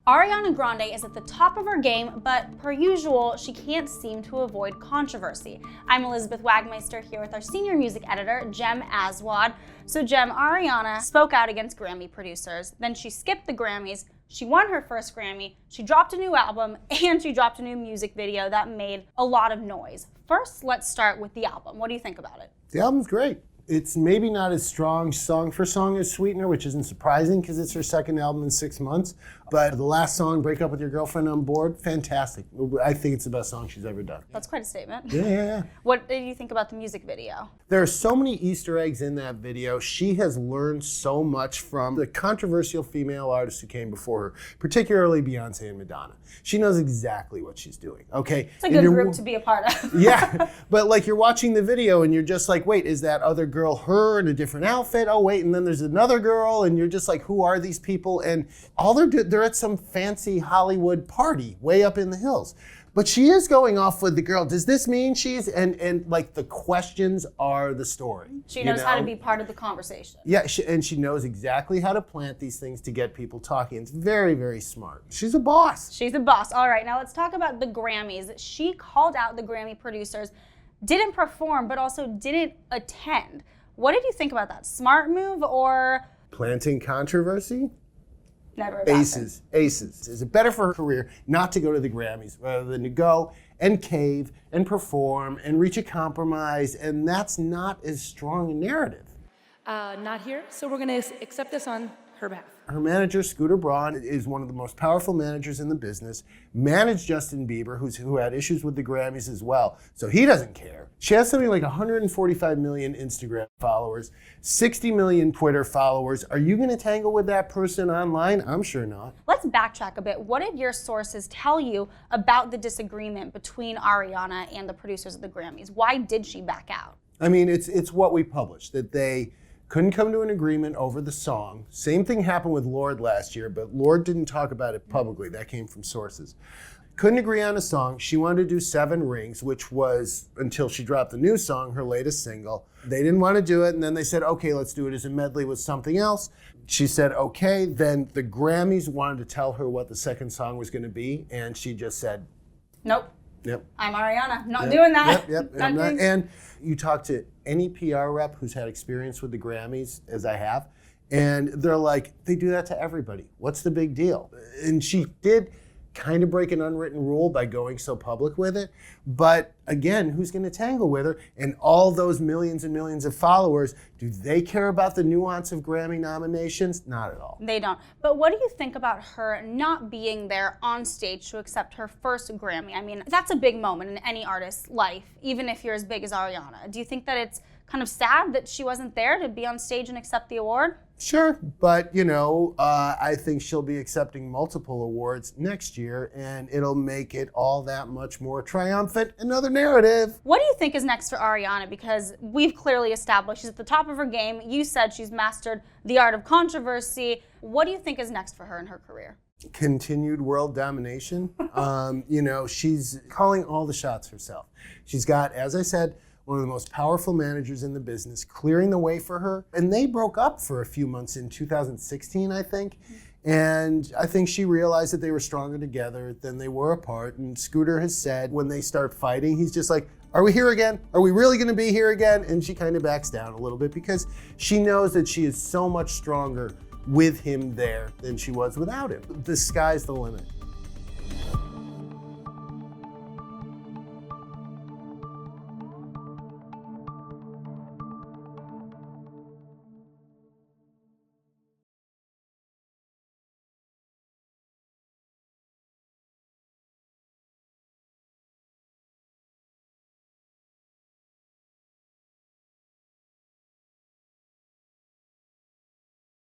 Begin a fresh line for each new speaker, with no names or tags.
Ariana Grande is at the top of her game, but per usual, she can't seem to avoid controversy. I'm Elizabeth Wagmeister here with our senior music editor, Jem Aswad. So Jem, Ariana spoke out against Grammy producers, then she skipped the Grammys, she won her first Grammy, she dropped a new album, and she dropped a new music video that made a lot of noise. First, let's start with the album. What do you think about it?
The album's great. It's maybe not as strong song for song as Sweetener, which isn't surprising because it's her second album in 6 months. But the last song, Break Up With Your Girlfriend on Board, fantastic. I think it's the best song she's ever done.
That's quite a statement.
Yeah.
What did you think about the music video?
There are so many Easter eggs in that video. She has learned so much from the controversial female artists who came before her, particularly Beyoncé and Madonna. She knows exactly what she's doing, okay?
It's a good group to be a part of.
Yeah, but like you're watching the video and you're just like, wait, is that other girl her in a different outfit? Oh wait, and then there's another girl and you're just like, who are these people? And all they're at some fancy Hollywood party way up in the hills. But she is going off with the girl. Does this mean she's, and like the questions are the story.
She knows how to be part of the conversation.
Yeah, and she knows exactly how to plant these things to get people talking. It's very, very smart. She's a boss.
She's a boss. All right, now let's talk about the Grammys. She called out the Grammy producers, didn't perform, but also didn't attend. What did you think about that? Smart move or?
Planting controversy?
Never a bad thing.
Aces. Is it better for her career not to go to the Grammys rather than to go and cave and perform and reach a compromise? And that's not as strong a narrative.
Not here, so we're going to accept this on her behalf.
Her manager, Scooter Braun, is one of the most powerful managers in the business, managed Justin Bieber, who had issues with the Grammys as well, so he doesn't care. She has something like 145 million Instagram followers, 60 million Twitter followers. Are you going to tangle with that person online? I'm sure not.
Let's backtrack a bit. What did your sources tell you about the disagreement between Ariana and the producers of the Grammys? Why did she back out?
I mean, it's what we published, that they couldn't come to an agreement over the song. Same thing happened with Lorde last year, but Lorde didn't talk about it publicly. That came from sources. Couldn't agree on a song. She wanted to do 7 Rings, which was, until she dropped the new song, her latest single. They didn't want to do it, and then they said, okay, let's do it as a medley with something else. She said, okay. Then the Grammys wanted to tell her what the second song was going to be, and she just said,
nope.
Yep.
I'm Ariana. Not doing that.
Yep. And you talk to any PR rep who's had experience with the Grammys, as I have, and they're like, they do that to everybody. What's the big deal? And she did kind of break an unwritten rule by going so public with it. But again, who's going to tangle with her? And all those millions and millions of followers, do they care about the nuance of Grammy nominations? Not at all.
They don't. But what do you think about her not being there on stage to accept her first Grammy? I mean, that's a big moment in any artist's life, even if you're as big as Ariana. Do you think that it's kind of sad that she wasn't there to be on stage and accept the award?
Sure, but I think she'll be accepting multiple awards next year, and it'll make it all that much more triumphant. Another narrative.
What do you think is next for Ariana? Because we've clearly established she's at the top of her game. You said she's mastered the art of controversy. What do you think is next for her in her career?
Continued world domination. She's calling all the shots herself. She's got, as I said, one of the most powerful managers in the business, clearing the way for her. And they broke up for a few months in 2016, I think. And I think she realized that they were stronger together than they were apart. And Scooter has said when they start fighting, he's just like, are we here again? Are we really going to be here again? And she kind of backs down a little bit because she knows that she is so much stronger with him there than she was without him. The sky's the limit.